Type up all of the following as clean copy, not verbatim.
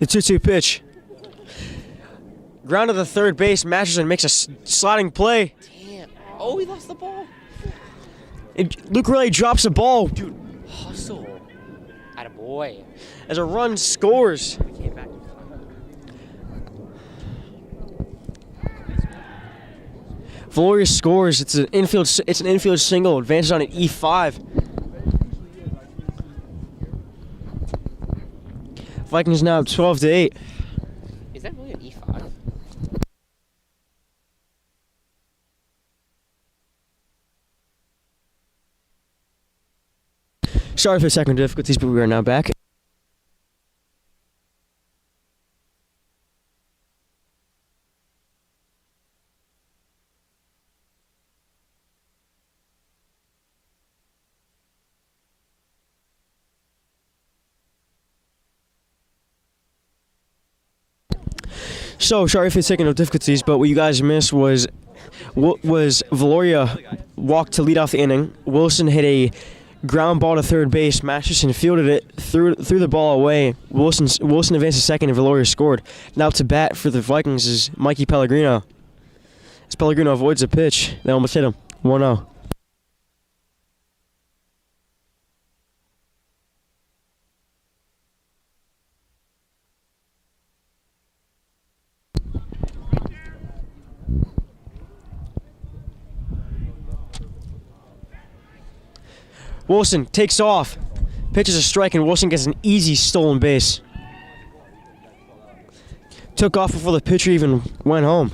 The 2-2 pitch. Ground to the third base. Masterson makes a sliding play. Damn. Oh, he lost the ball. Luke Riley drops the ball. Dude, hustle. Attaboy. As a run scores. He came back. Valoria scores. It's an infield single. Advances on an E5. Vikings now up 12-8. Is that really an E5? Sorry for the technical difficulties, but we are now back. So, sorry for the technical difficulties, but what you guys missed was Valoria walked to lead off the inning. Wilson hit a ground ball to third base. Masterson fielded it, threw the ball away. Wilson advanced to second, and Valoria scored. Now to bat for the Vikings is Mikey Pellegrino. As Pellegrino avoids a pitch, they almost hit him. 1-0. Wilson takes off, pitches a strike, and Wilson gets an easy stolen base. Took off before the pitcher even went home.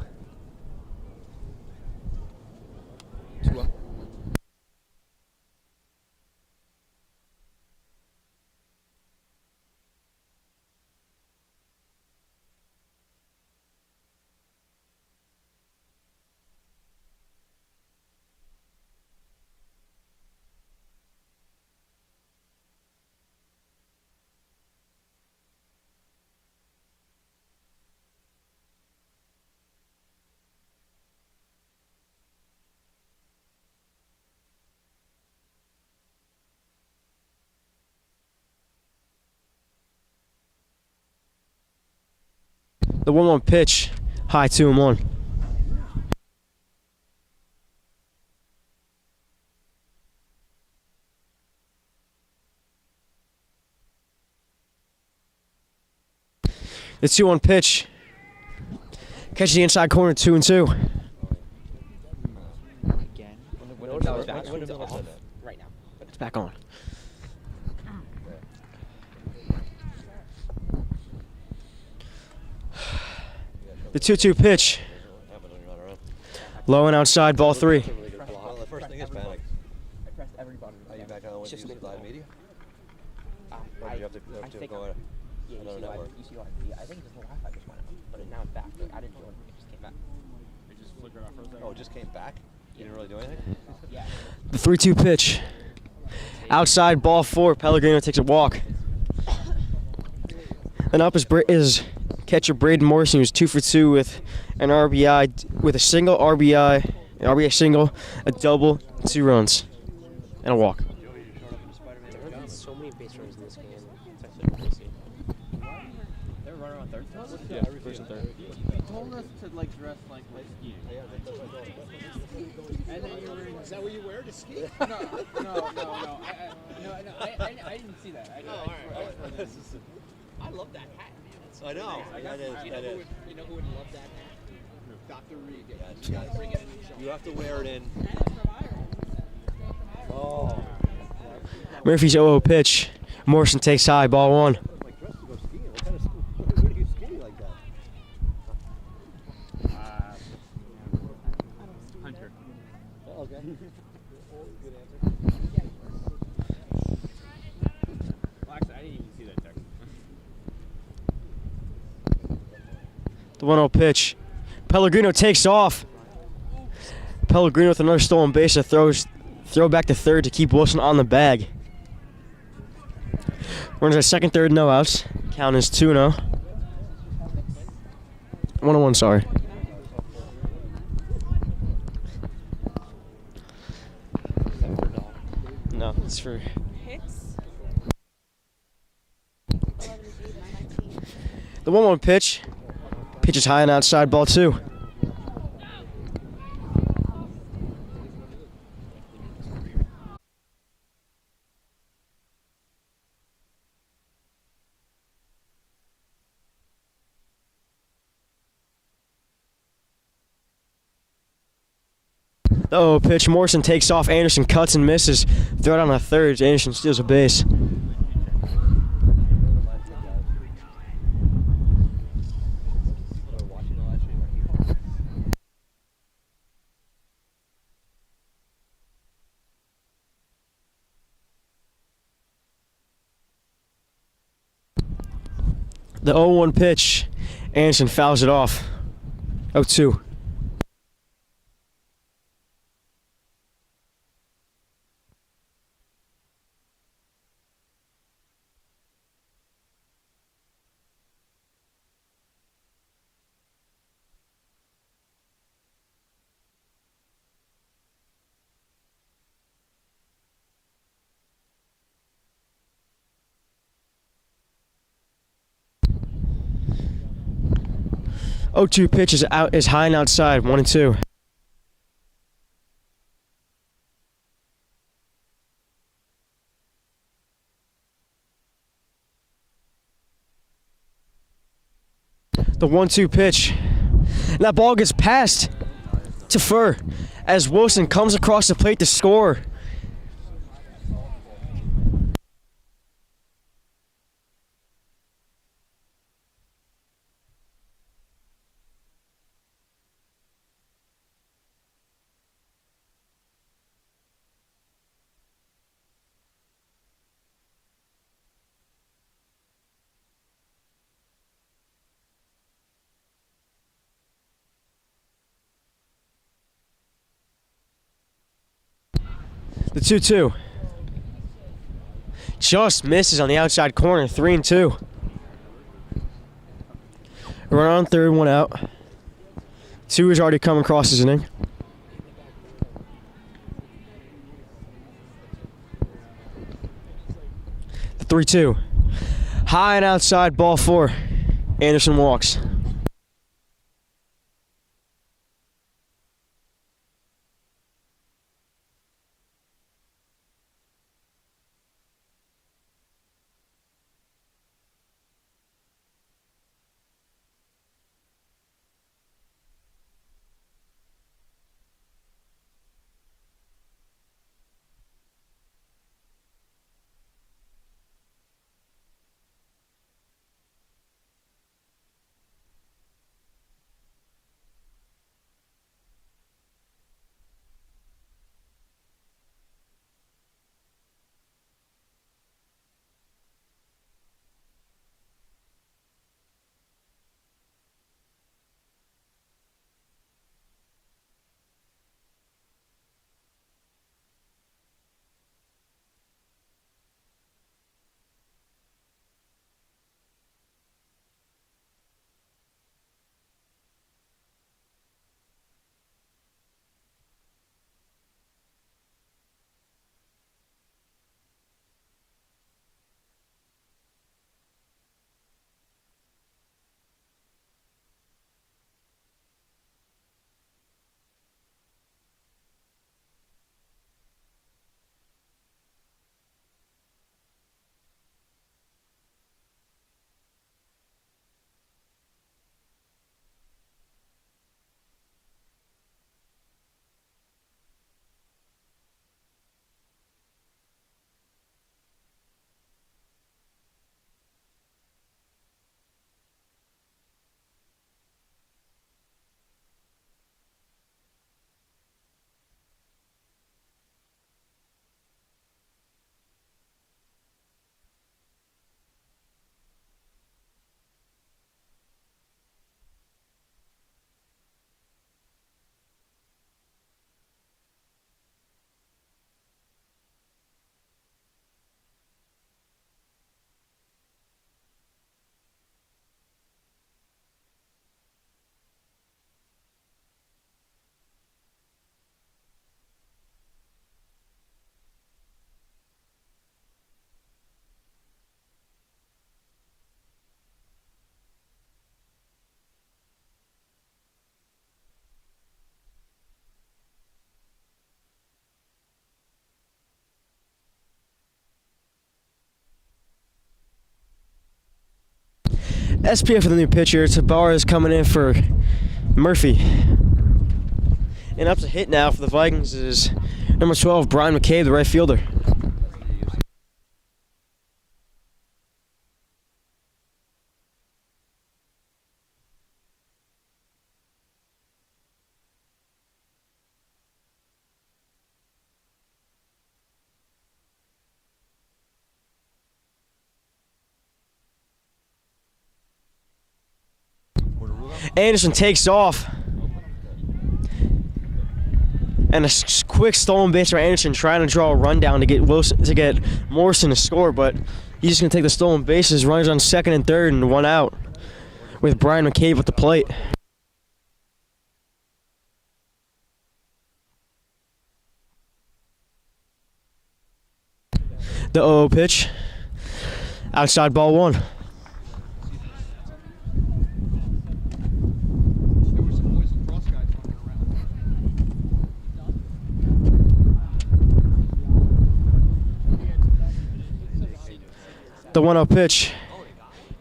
The 1-1 pitch, high 2-1. The 2-1 pitch, catches the inside corner, 2-2. Again. Right now. It's back on. The 2-2 pitch. Low and outside, ball 3. Well, the first thing is panic. I pressed every button. Are you back on with live media? Or do you have to go on another network? I think the Wi-Fi just went out, but now it's back. I didn't do anything. It just came back. It just flickered off for a second. Oh, it just came back? You didn't really do anything? Yeah. The 3-2 pitch. Outside, ball 4. Pellegrino takes a walk. Then up is catcher Braden Morrison, who's 2 for 2 with an RBI, with a single RBI, an RBI single, a double, 2 runs, and a walk. There have been so many base runners in this game. It's actually crazy. They're running on third? Yeah, first and third. They told us to dress like skiing. And then you were in, is that what you wear to ski? No. I didn't see that. I love that hat, man. I know. That is. You know who would love that hat? Dr. Reed. You gotta bring it in. You have to wear it in. Oh. Murphy's 0-0 pitch. Morrison takes high, ball 1. Like dressed to go skiing. What kind of school? Where do you ski like that? Hunter. Oh, okay. Good answer. Well, actually, I didn't even see that text. The 1-0 pitch. Pellegrino takes off. Pellegrino with another stolen base that throw back to third to keep Wilson on the bag. Runners at second, third, no outs. Count is 2-0. 1-1, sorry. No, it's for... Hits. The 1-1 pitch. Pitch is high and outside, ball 2. The 0 pitch. Morrison takes off. Anderson cuts and misses. Throw it on the third. Anderson steals a base. The 0-1 pitch. Anderson fouls it off. 0-2. Oh, 2 pitch is high and outside. 1-2. The 1-2 pitch. And that ball gets passed to Fur as Wilson comes across the plate to score. The 2-2. Just misses on the outside corner. 3-2. Run on third, 1 out. 2 has already come across his inning. The 3-2. High and outside, ball 4. Anderson walks. SPF for the new pitcher. Tabar is coming in for Murphy. And up to hit now for the Vikings is number 12, Brian McCabe, the right fielder. Anderson takes off. And a quick stolen base by Anderson, trying to draw a run down to get Morrison to score, but he's just gonna take the stolen bases. Runners on second and third, and 1 out, with Brian McCabe at the plate. The 0-0 pitch, outside, ball 1. The 1-0 pitch,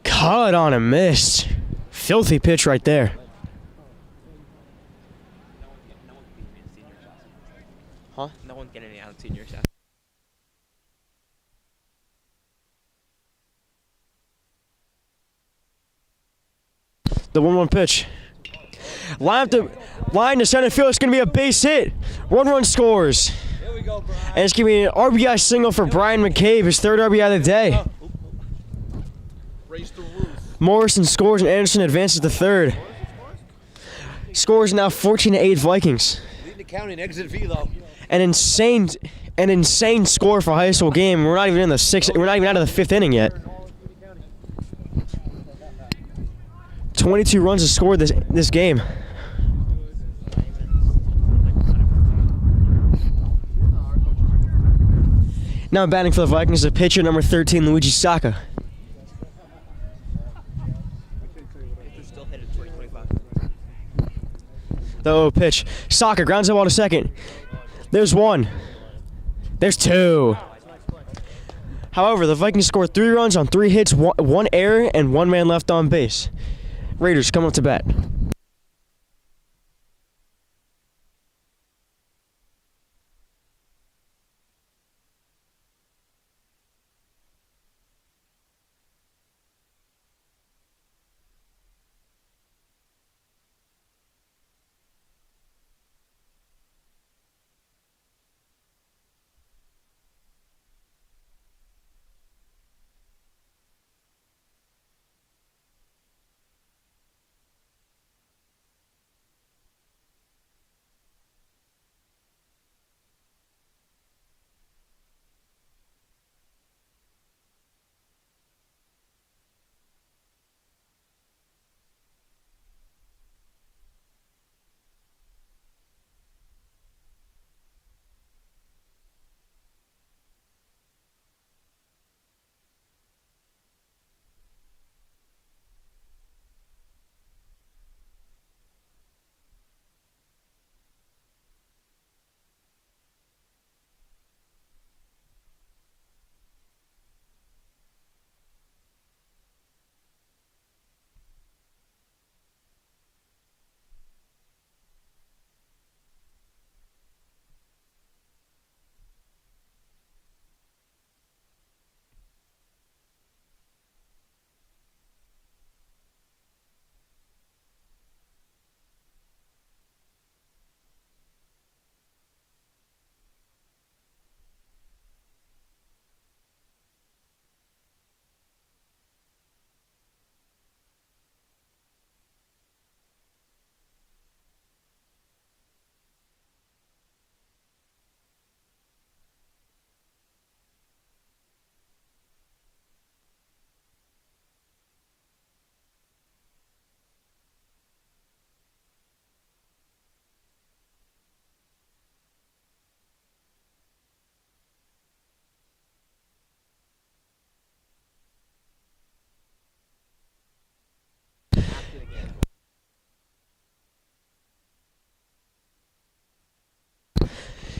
caught on and missed. Filthy pitch right there. Huh? No one's getting any out senior shots. The 1-1 pitch. Line to center field. It's going to be a base hit. 1 run scores. Here we go, Brian. And it's going to be an RBI single for Brian McCabe, his 3rd RBI of the day. Raise the roof. Morrison scores and Anderson advances to 3rd. Scores now 14-8 Vikings. Leading the county in exit V though. An insane score for a high school game. We're not even in the 6th. We're not even out of the 5th inning yet. 22 runs are scored this game. Now batting for the Vikings is pitcher number 13, Luigi Saka. Still hit at 2025. The 0 pitch. Saka grounds the ball to second. There's 1. There's 2. However, the Vikings scored 3 runs on 3 hits, 1 error, and 1 man left on base. Raiders come up to bat.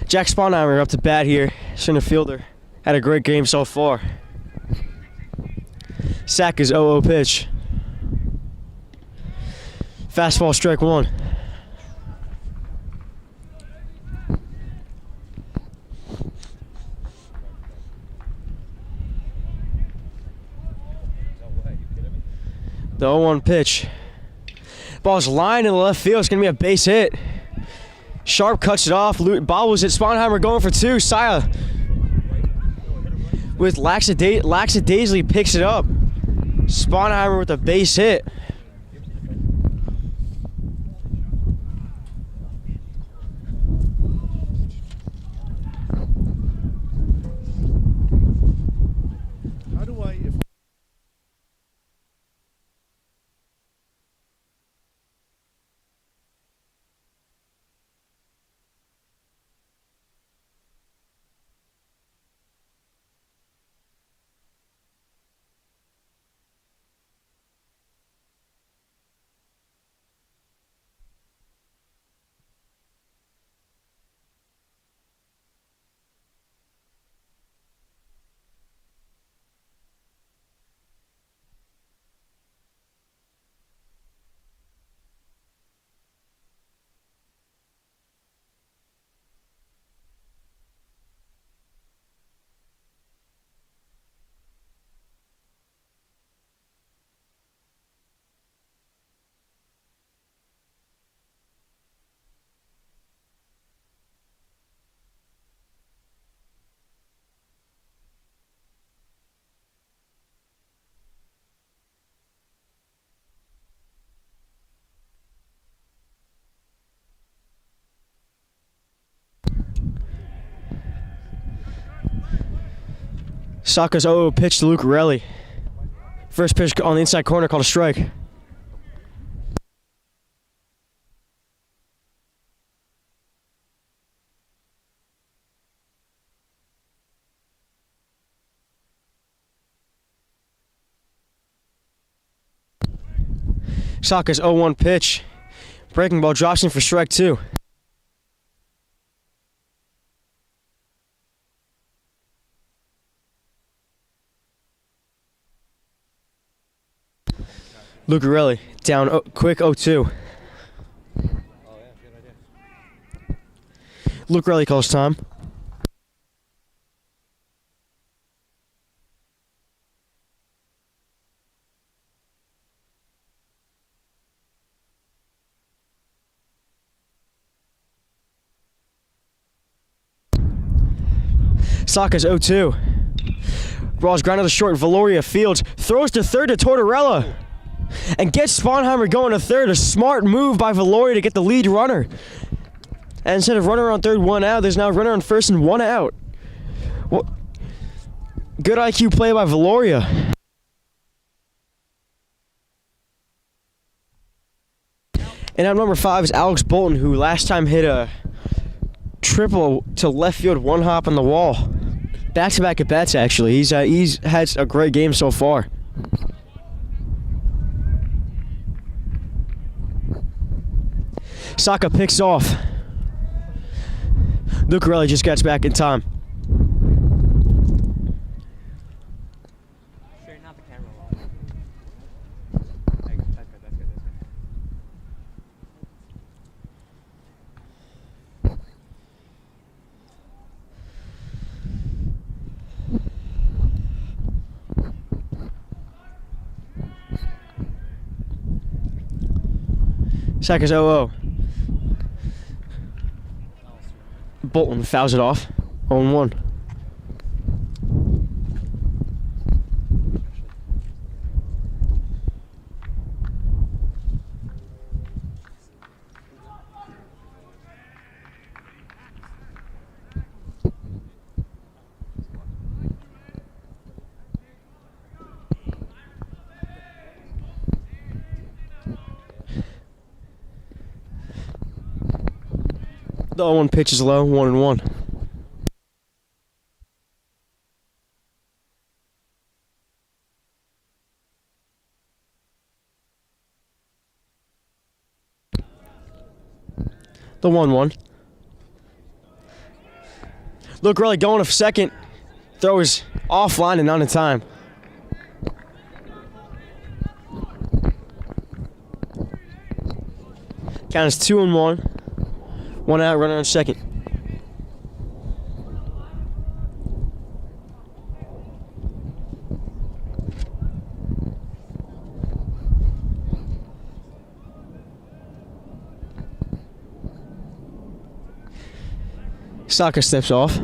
Jack Sponheimer up to bat here, center fielder. Had a great game so far. Sack is 0-0 pitch. Fastball, strike one. The 0-1 pitch. Ball's lined in the left field. It's going to be a base hit. Sharp cuts it off. Bobbles it. Sponheimer going for two. Saya with lackadaisically picks it up. Sponheimer with a base hit. How do I, if Saka's 0 pitch to Lucarelli. First pitch on the inside corner called a strike. Saka's 0-1 pitch. Breaking ball drops in for strike two. Lucarelli down quick 0-2. Oh yeah, good idea. Lucarelli calls time. Saka's 0-2. Ball's grounded to short. Valoria fields. Throws to third to Tortorella. And gets Sponheimer going to third. A smart move by Valoria to get the lead runner. And instead of runner on third, one out, there's now a runner on first and one out. Well, good IQ play by Valoria. And out number 5 is Alex Bolton, who last time hit a triple to left field, one hop on the wall. Back-to-back at bats, actually. He's had a great game so far. Saka picks off. Lucarelli just gets back in time. Straighten out the camera a lot. That's good, that's good. Saka's 0-0. Bolton fouls it off. 0-1. The 0-1 pitch is low, 1-1. The 1-1. Lucarelli going to second. Throw is offline and not in time. Count is 2-1. 1 out, runner on second. Saka steps off.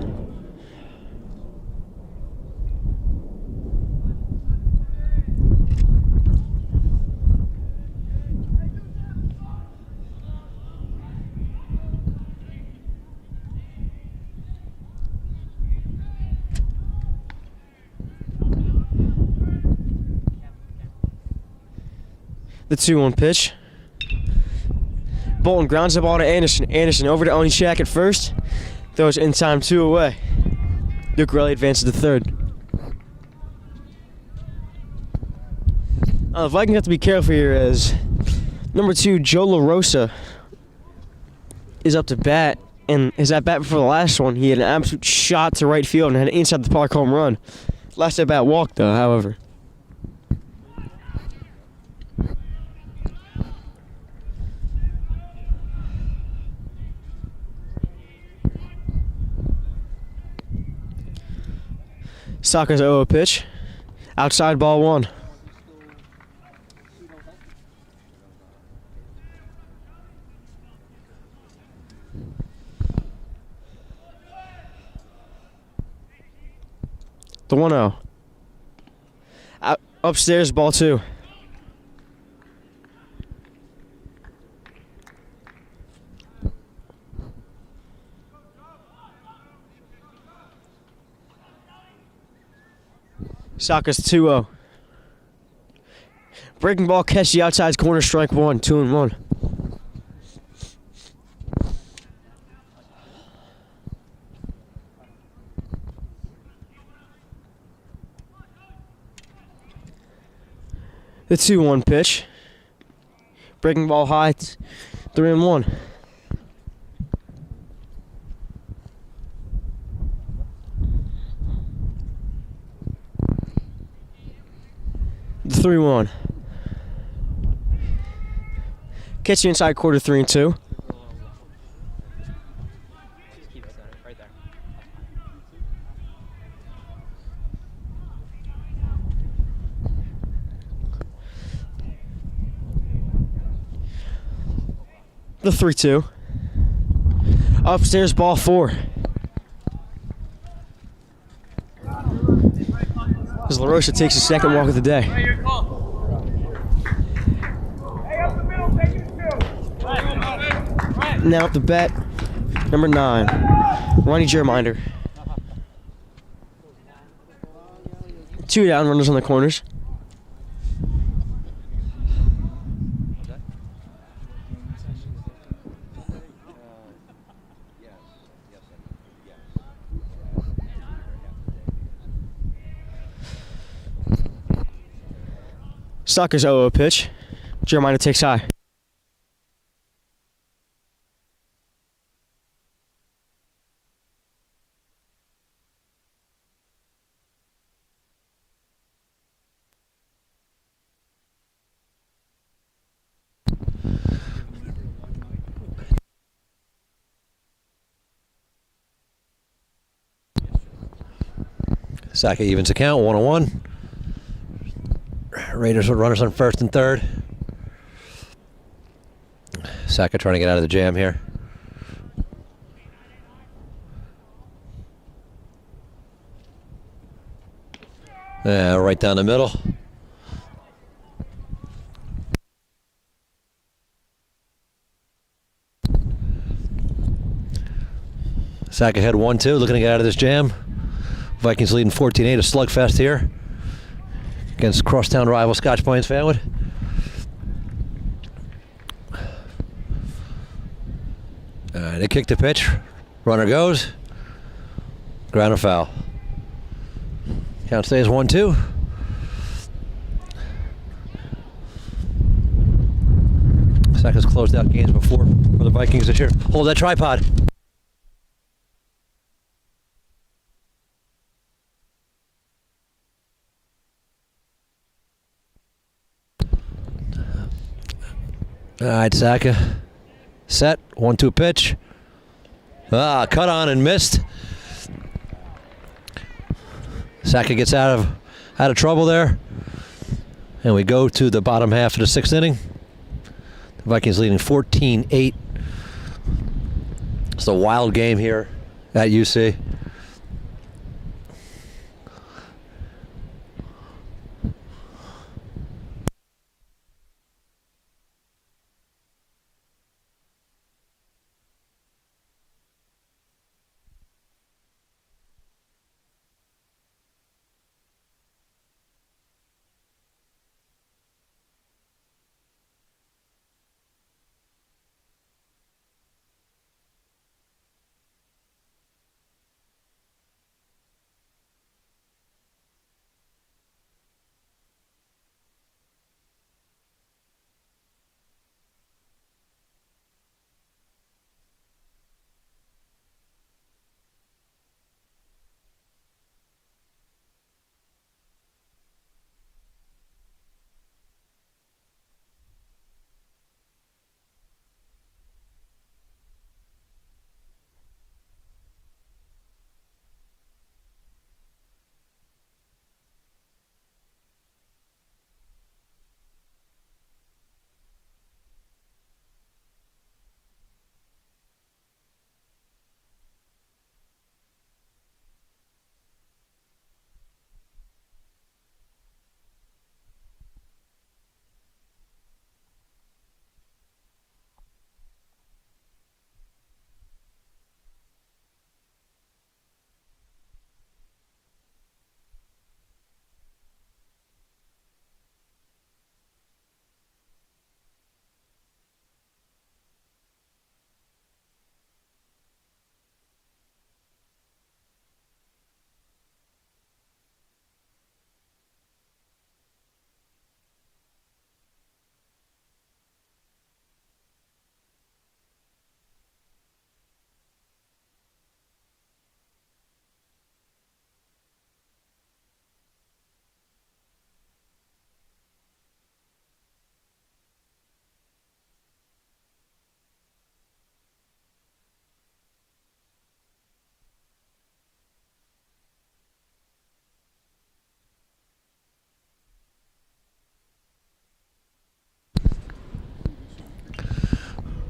The 2-1 pitch. Bolton grounds the ball to Anderson. Anderson over to Onychak at first. Throws in time 2 away. Duke Riley advances to third. The Vikings have to be careful here as number 2, Joe LaRosa, is up to bat. And his at bat before the last one, he had an absolute shot to right field and had an inside the park home run. Last at bat walk though, however. Saka's 0 pitch. Outside ball 1. The 1-0. Upstairs ball 2. Saka's 2-0. Breaking ball, catch the outside corner, strike 1, 2-1. The 2-1 pitch. Breaking ball high, 3-1. The 3-1. Catch you inside quarter 3-2. Just keep it center, right there. The 3-2. Upstairs ball 4. As LaRosa takes his second walk of the day. Now up the bat, number 9, Ronnie Jereminder. 2 down, runners on the corners. Saka's 0 pitch. Jereminder takes high. Saka evens the count, 1-1. Raiders with runners on first and third. Saka trying to get out of the jam here. Right down the middle. Saka head 1-2, looking to get out of this jam. Vikings leading 14-8, a slugfest here against crosstown rival Scotch Plains-Fanwood. They kick the pitch. Runner goes. Ground and foul. Count stays 1-2. Saka's closed out games before for the Vikings this year. Hold that tripod. All right, Saka. Set. 1-2 pitch. Cut on and missed. Saka gets out of trouble there. And we go to the bottom half of the 6th inning. The Vikings leading 14-8. It's a wild game here at UC.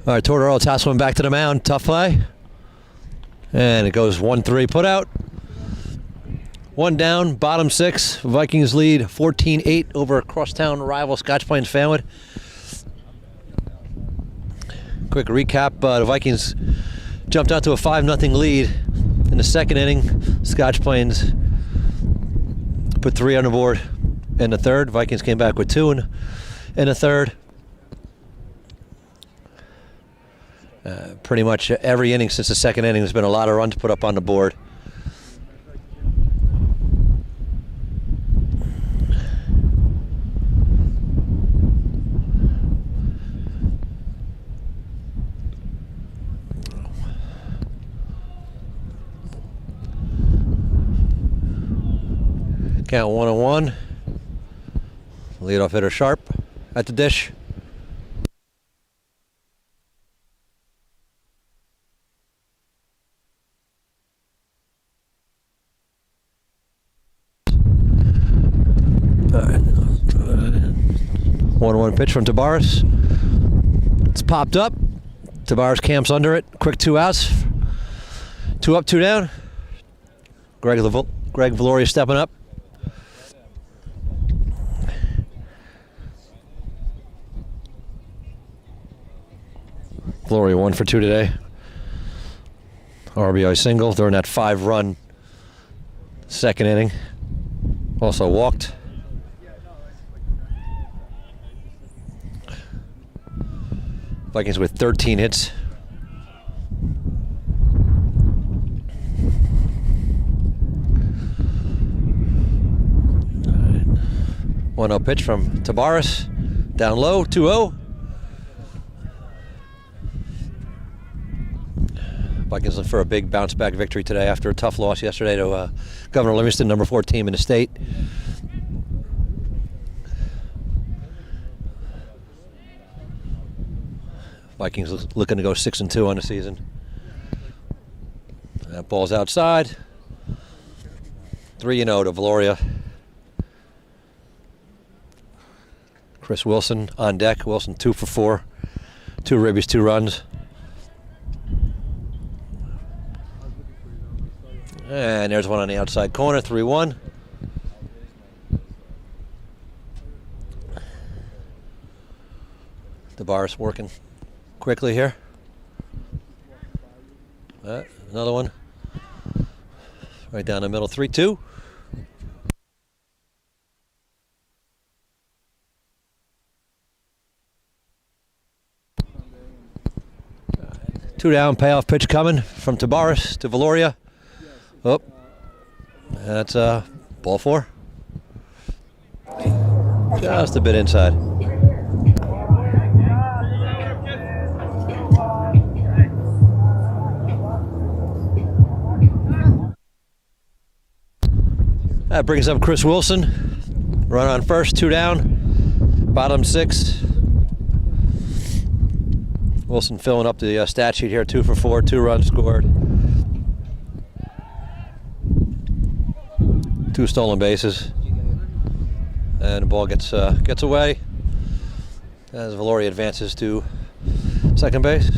All right, Tortorella tosses one back to the mound. Tough play. And it goes 1-3 put out. One down, bottom 6. Vikings lead 14-8 over crosstown rival Scotch Plains-Fanwood. Quick recap, the Vikings jumped out to a 5-0 lead in the 2nd inning. Scotch Plains put 3 on the board in the 3rd. Vikings came back with 2 in the 3rd. Pretty much every inning since the 2nd inning there's been a lot of runs put up on the board. Count 1-1. Leadoff hitter Sharp at the dish. All right. 1-1 pitch from Tabaris. It's popped up. Tabaris camps under it. Quick 2 outs. 2 up, 2 down. Greg Valoria stepping up. Valoria 1 for 2 today. RBI single during that 5-run 2nd inning. Also walked. Vikings with 13 hits. Right. 1-0 pitch from Tabaris. Down low, 2-0. Vikings looking for a big bounce-back victory today after a tough loss yesterday to Governor Livingston, number 4 team in the state. Vikings looking to go 6-2 on the season. That ball's outside. 3-0 to Valoria. Chris Wilson on deck. Wilson 2 for 4. 2 ribbies, 2 runs. And there's one on the outside corner, 3-1. The bar's working quickly here. Another one. Right down the middle, 3-2. Two down, payoff pitch coming from Tabaris to Valoria. Oh, that's ball 4. Just a bit inside. That brings up Chris Wilson. Run on first, 2 down. Bottom 6. Wilson filling up the stat sheet here, 2 for 4, 2 runs scored. 2 stolen bases. And the ball gets away as Valoria advances to second base.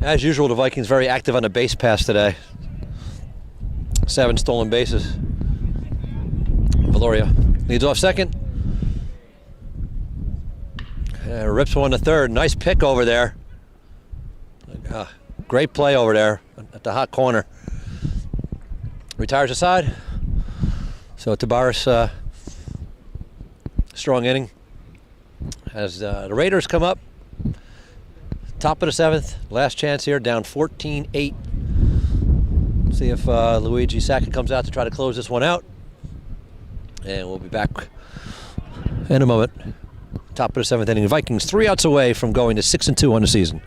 As usual, the Vikings very active on the base pass today. 7 stolen bases. Valoria leads off second. Rips one to third. Nice pick over there. Great play over there at the hot corner. Retires aside. So Tabaris, strong inning. As the Raiders come up. Top of the 7th. Last chance here. Down 14-8. See if Luigi Sacca comes out to try to close this one out. And we'll be back in a moment. Top of the 7th inning. Vikings 3 outs away from going to 6-2 on the season.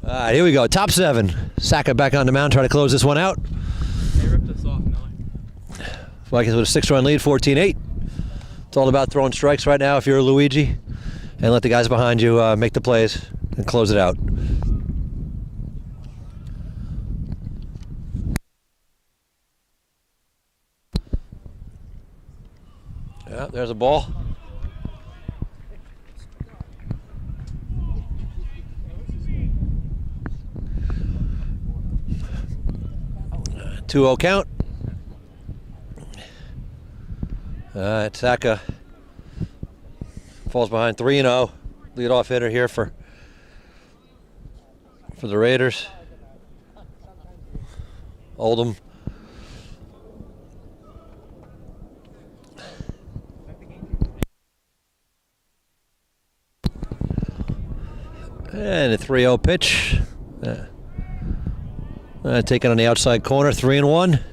All right, here we go. Top 7. Sacca back on the mound, trying to close this one out. They ripped us off, Miller. Vikings with a 6-run lead, 14-8. It's all about throwing strikes right now if you're a Luigi, and let the guys behind you make the plays and close it out. Yeah, there's a ball. Uh, 2-0 count. Sacca falls behind 3-0. Leadoff hitter here for the Raiders. Oldham And a 3-0 pitch. Taken on the outside corner, 3-1.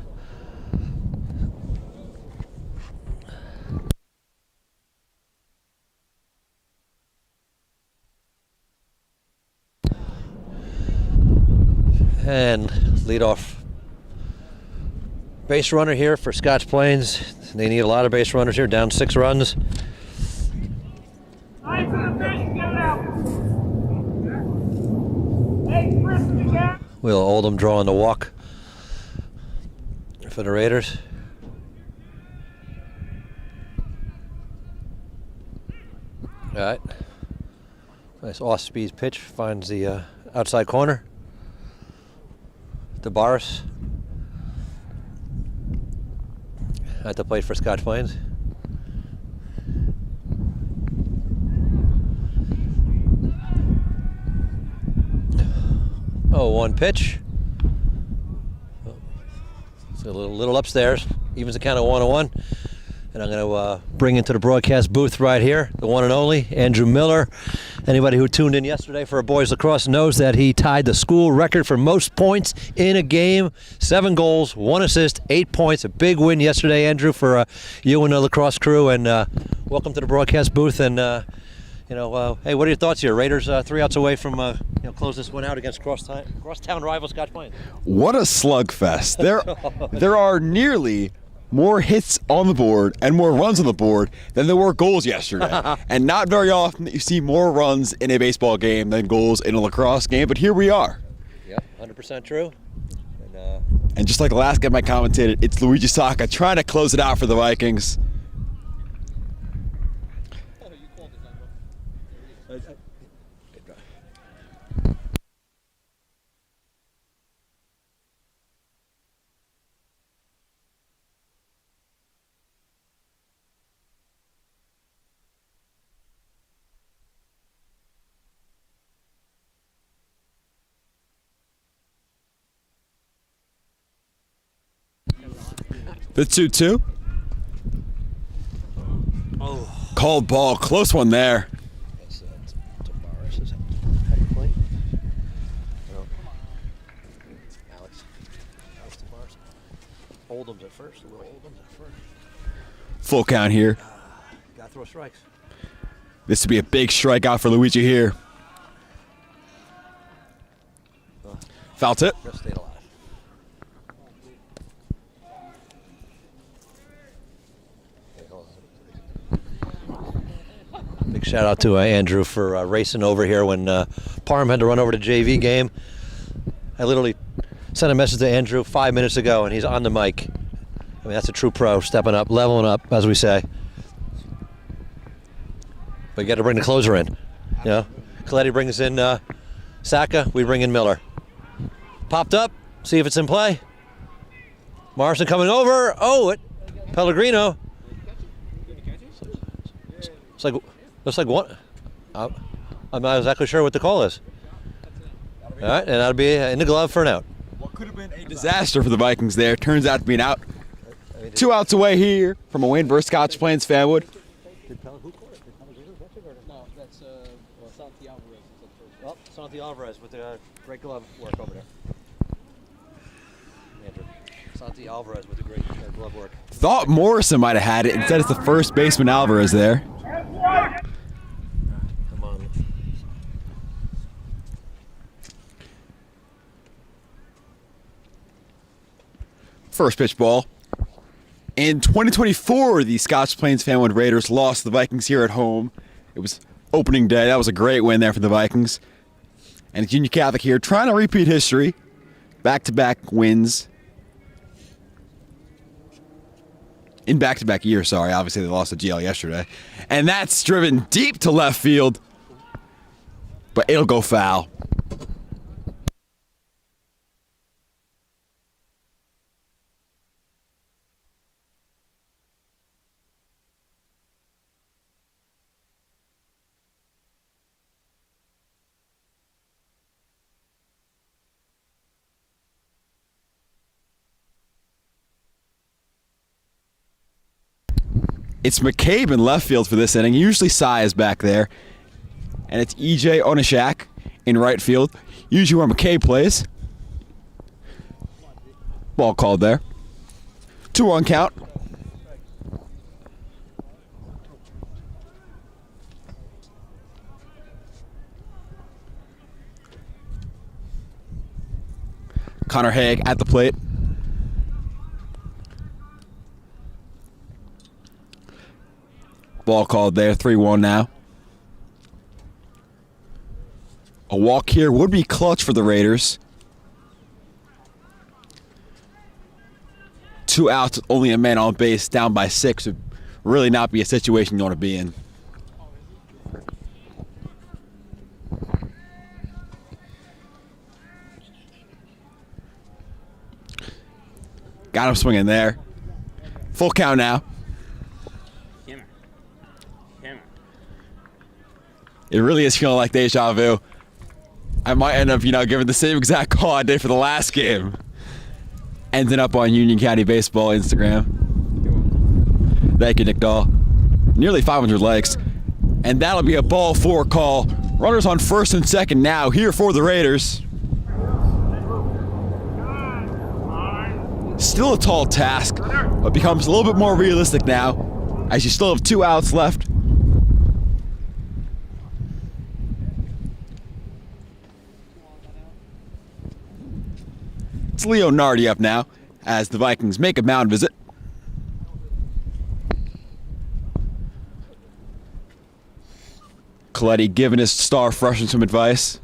And leadoff base runner here for Scotch Plains. They need a lot of base runners here, down 6 runs. Will Oldham drawing the walk for the Raiders. All right. Nice off-speed pitch, finds the outside corner. DeBarris at the plate for Scotch Plains. Oh, one pitch. It's a little upstairs. Evens the count at 1-1. And I'm going to bring into the broadcast booth right here, the one and only Andrew Miller. Anybody who tuned in yesterday for a boys lacrosse knows that he tied the school record for most points in a game. 7 goals, 1 assist, 8 points. A big win yesterday, Andrew, for you and the lacrosse crew. And welcome to the broadcast booth. And hey, what are your thoughts here? Raiders 3 outs away from close this one out against crosstown rival Scotch Plains. What a slugfest! There are nearly more hits on the board and more runs on the board than there were goals yesterday. And not very often that you see more runs in a baseball game than goals in a lacrosse game, but here we are. Yep, 100% true. And just like the last game I commentated, it's Luigi Sacca trying to close it out for the Vikings. The 2-2. Oh. Called ball, close one there. DeBarris is at the plate. Alex DeBarris. Oldham's at first. Oldham's at first. Full count here. Got to throw strikes. This would be a big strikeout for Luigi here. Foul tip. Just stayed alive. Big shout out to Andrew for racing over here when Parham had to run over to JV game. I literally sent a message to Andrew 5 minutes ago, and he's on the mic. I mean, that's a true pro, stepping up, leveling up, as we say. But you got to bring the closer in. You know, Coletti brings in Sacca, we bring in Miller. Popped up, see if it's in play. Morrison coming over. Oh, Pellegrino. Looks like one. I'm not exactly sure what the call is. All right, and that'll be in the glove for an out. What could have been a disaster for the Vikings there turns out to be an out. 2 outs away here from a win versus Scotch Plains-Fanwood. No, that's Santi Alvarez. Well, Santi Alvarez with the great glove work over there. Andrew. Santi Alvarez with the great glove work. Thought Morrison might have had it. Instead, it's the first baseman Alvarez there. Come on. First pitch ball. In 2024, the Scotch Plains-Fanwood Raiders lost to the Vikings here at home. It was opening day. That was a great win there for the Vikings. And Union Catholic here trying to repeat history. Back-to-back wins. In back-to-back years, sorry. Obviously, they lost to GL yesterday. And that's driven deep to left field. But it'll go foul. It's McCabe in left field for this inning. Usually Sai is back there. And it's EJ Onishak in right field, usually where McKay plays. Ball called there. 2-1 count. Connor Haig at the plate. Ball called there, 3-1 now. A walk here would be clutch for the Raiders. 2 outs, only a man on base, down by 6 would really not be a situation you want to be in. Got him swinging there. Full count now. It really is feeling like deja vu. I might end up, giving the same exact call I did for the last game. Ending up on Union County Baseball Instagram. Thank you, Nick Dahl. Nearly 500 likes. And that'll be a ball 4 call. Runners on first and second now here for the Raiders. Still a tall task, but becomes a little bit more realistic now, as you still have 2 outs left. It's Leo Nardi up now, as the Vikings make a mound visit. Coletti giving his star freshman some advice.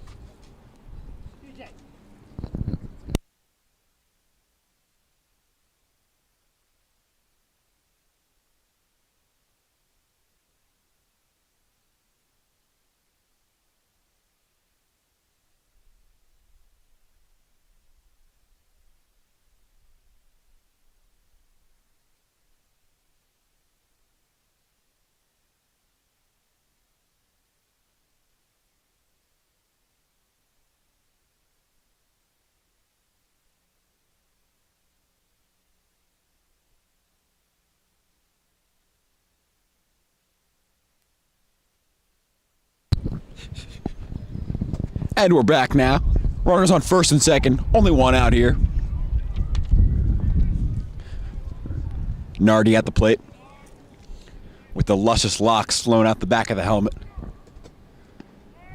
And we're back now. Runners on first and second. Only 1 out here. Nardi at the plate. With the luscious locks flowing out the back of the helmet.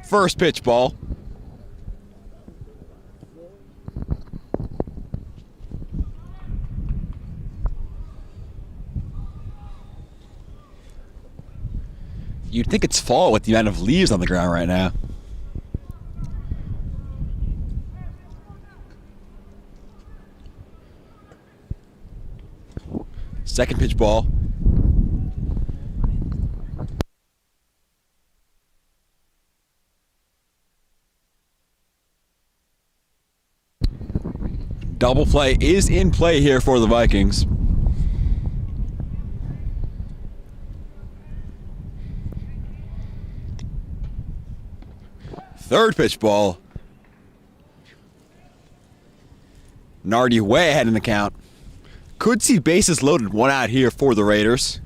First pitch ball. You'd think it's fall with the amount of leaves on the ground right now. Second pitch ball. Double play is in play here for the Vikings. Third pitch ball. Nardi way ahead in the count. Could see bases loaded, 1 out here for the Raiders.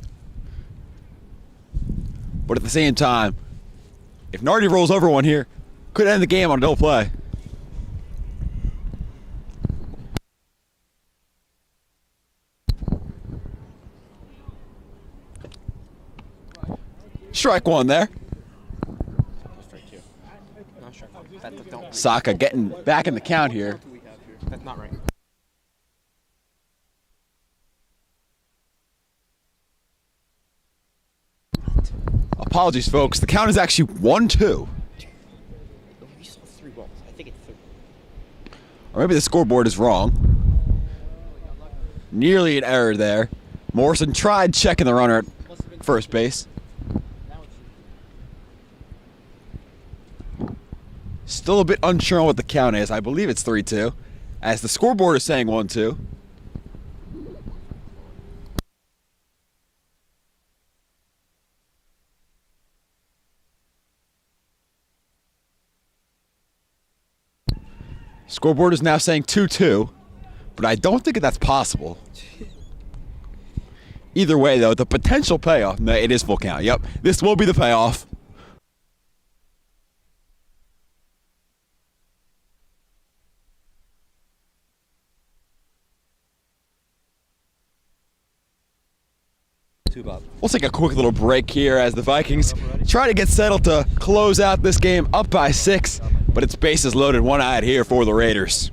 But at the same time, if Nardi rolls over one here, could end the game on a double play. Strike 1 there. Strike 2. No, strike 1. That don't. Saka getting back in the count here. That's not right. Apologies, folks. The count is actually 1-2. We saw 3 balls. I think it's 3. Or maybe the scoreboard is wrong. Nearly an error there. Morrison tried checking the runner at first base. Still a bit unsure on what the count is. I believe it's 3-2. As the scoreboard is saying 1-2. Scoreboard is now saying 2-2, but I don't think that's possible. Either way, though, the potential payoff, no, it is full count. Yep, this will be the payoff. We'll take a quick little break here as the Vikings try to get settled to close out this game up by 6, but it's bases loaded, one-eyed here for the Raiders.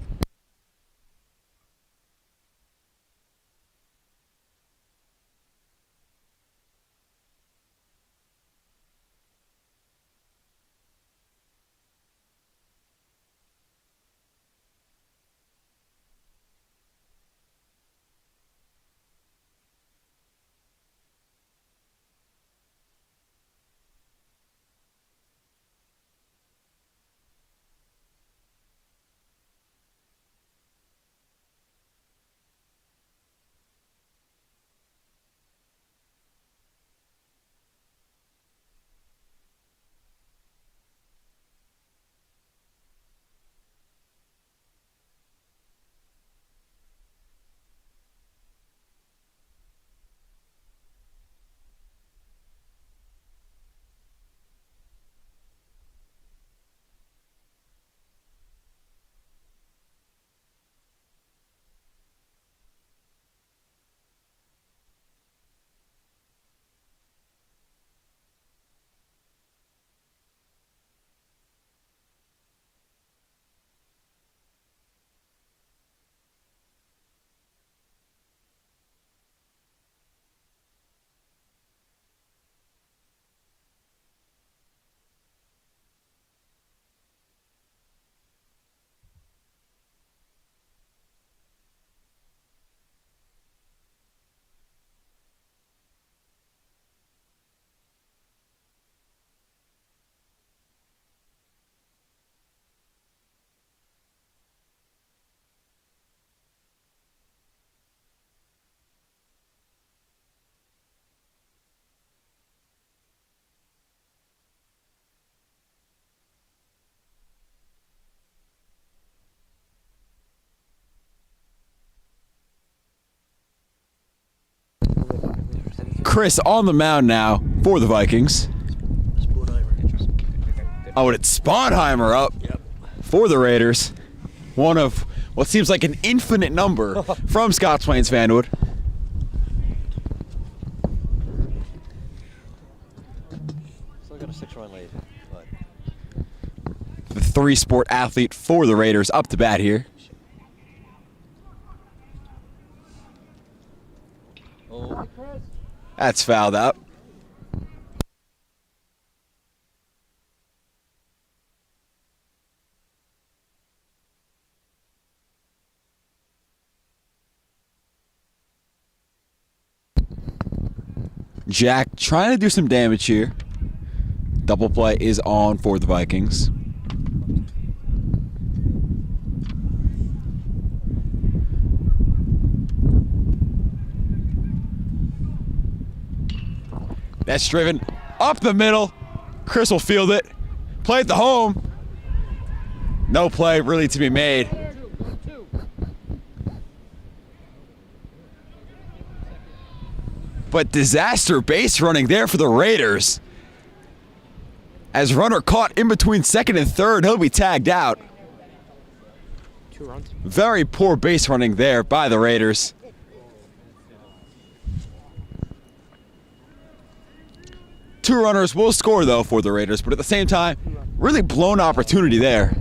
Chris on the mound now for the Vikings. Oh, and it's Sponheimer up for the Raiders. One of what seems like an infinite number from Scotch Plains-Fanwood. Still got a 6-run lead. The three-sport athlete for the Raiders up to bat here. Oh. That's fouled out. Jack trying to do some damage here. Double play is on for the Vikings. That's driven up the middle. Chris will field it. Play at the home. No play really to be made. But disaster base running there for the Raiders. As runner caught in between second and third, he'll be tagged out. 2 runs. Very poor base running there by the Raiders. Two runners will score, though, for the Raiders, but at the same time, really blown opportunity there.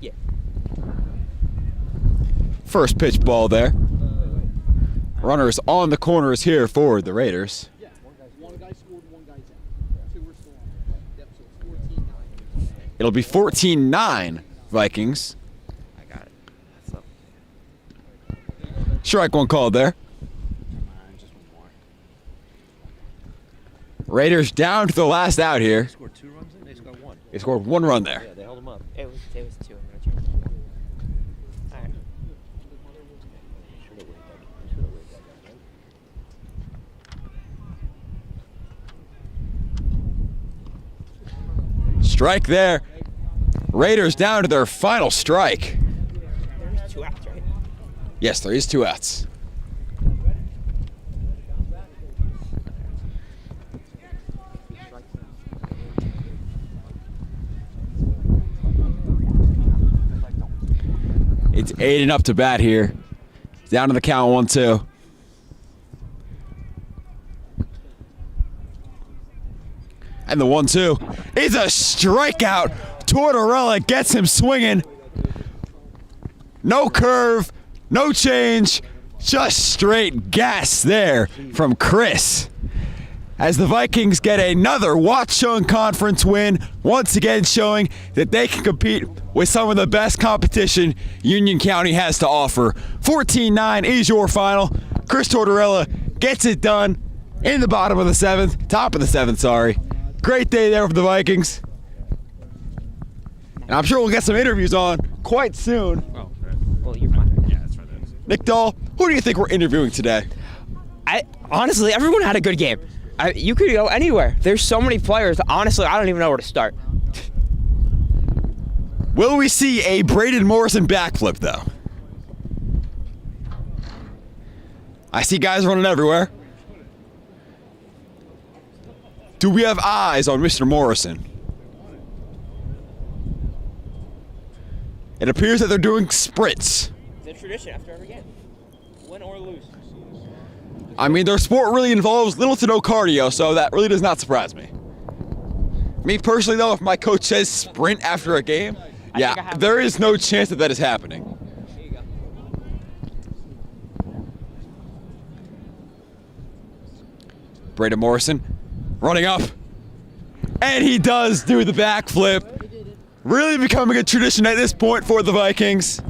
Yeah. First pitch ball there. Runners on the corners here for the Raiders. One guy scored, one guy's out. 2 were still on. Yep, so it's 14-9. It'll be 14-9 Vikings. I got it. That's up. Strike one called there. Just one more. Raiders down to the last out here. Scored 2 runs in? They scored 1. They scored 1 run there. Yeah, they held them up. It was 2. I'm gonna change it. Alright. Should have waited that. Should have waited that, right? Strike there. Raiders down to their final strike. There's 2 outs, right? Yes, there is 2 outs. It's Aiden up to bat here. Down to the count 1-2. And the 1-2 is a strikeout. Tortorella gets him swinging. No curve, no change, just straight gas there from Chris. As the Vikings get another Watchung Conference win, once again showing that they can compete with some of the best competition Union County has to offer. 14-9 is your final. Chris Tortorella gets it done in the bottom of the seventh, top of the seventh, sorry. Great day there for the Vikings. And I'm sure we'll get some interviews on quite soon. Oh, well, you're fine. Yeah, that's right. Nick Dahl, who do you think we're interviewing today? Honestly, everyone had a good game. You could go anywhere. There's so many players. Honestly, I don't even know where to start. Will we see a Braden Morrison backflip, though? I see guys running everywhere. Do we have eyes on Mr. Morrison? It appears that they're doing sprints. It's a tradition after every game. Win or lose. I mean, their sport really involves little to no cardio, so that really does not surprise me. Me personally, though, if my coach says sprint after a game, yeah, there is no chance that that is happening. Braden Morrison running up, and he does do the backflip. Really becoming a tradition at this point for the Vikings.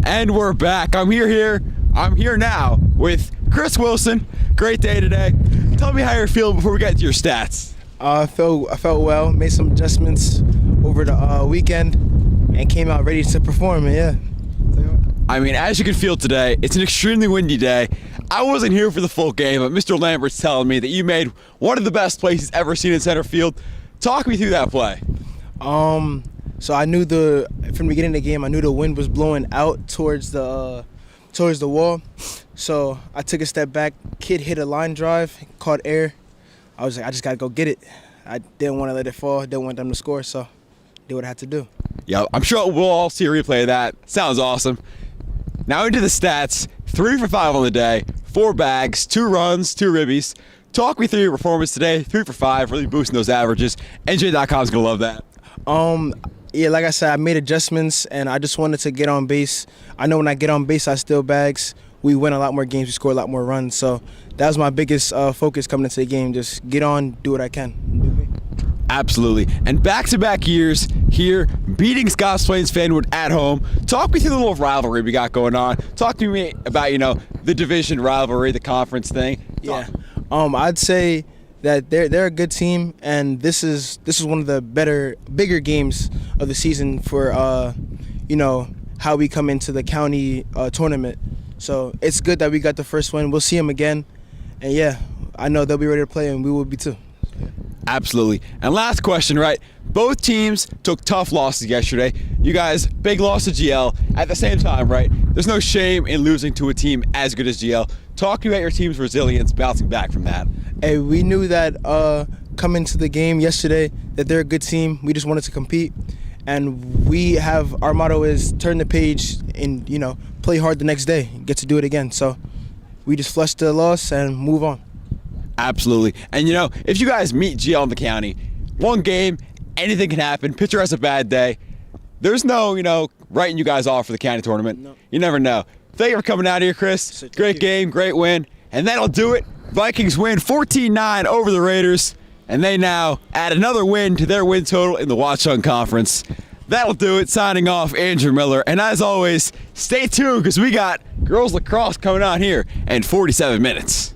And we're back. I'm here now with Chris Wilson. Great day today. Tell me how you're feeling before we get to your stats. I felt well. Made some adjustments over the weekend and came out ready to perform. And yeah. I mean, as you can feel today, it's an extremely windy day. I wasn't here for the full game, but Mr. Lambert's telling me that you made one of the best plays he's ever seen in center field. Talk me through that play. So I knew from the beginning of the game, I knew the wind was blowing out towards the wall. So I took a step back. Kid hit a line drive, caught air. I was like, I just gotta go get it. I didn't want to let it fall. Didn't want them to score, so did what I had to do. Yeah, I'm sure we'll all see a replay of that. Sounds awesome. Now into the stats. 3 for 5 on the day, 4 bags, 2 runs, 2 ribbies. Talk me through your performance today. 3 for 5, really boosting those averages. NJ.com's gonna love that. Yeah, like I said, I made adjustments, and I just wanted to get on base. I know when I get on base, I steal bags. We win a lot more games. We score a lot more runs. So that was my biggest focus coming into the game. Just get on, do what I can. Absolutely. And back-to-back years here, beating Scotch Plains-Fanwood at home. Talk me through the little rivalry we got going on. Talk to me about, the division rivalry, the conference thing. Yeah. I'd say that they're a good team, and this is one of the bigger games of the season for how we come into the county tournament. So it's good that we got the first win. We'll see them again, and yeah, I know they'll be ready to play, and we will be too. Absolutely. And last question, right? Both teams took tough losses yesterday. You guys, big loss to GL. At the same time, right? There's no shame in losing to a team as good as GL. Talk to me about your team's resilience bouncing back from that. Hey, we knew that coming to the game yesterday that they're a good team. We just wanted to compete, and our motto is turn the page and play hard the next day, get to do it again. So we just flushed the loss and move on. Absolutely. And if you guys meet GL in the county, one game, anything can happen. Pitcher has a bad day. There's no, writing you guys off for the county tournament. No. You never know. Thank you for coming out here, Chris. Great game, great win. And that'll do it. Vikings win 14-9 over the Raiders, and they now add another win to their win total in the Watchung Conference. That'll do it. Signing off, Andrew Miller. And as always, stay tuned because we got girls lacrosse coming on here in 47 minutes.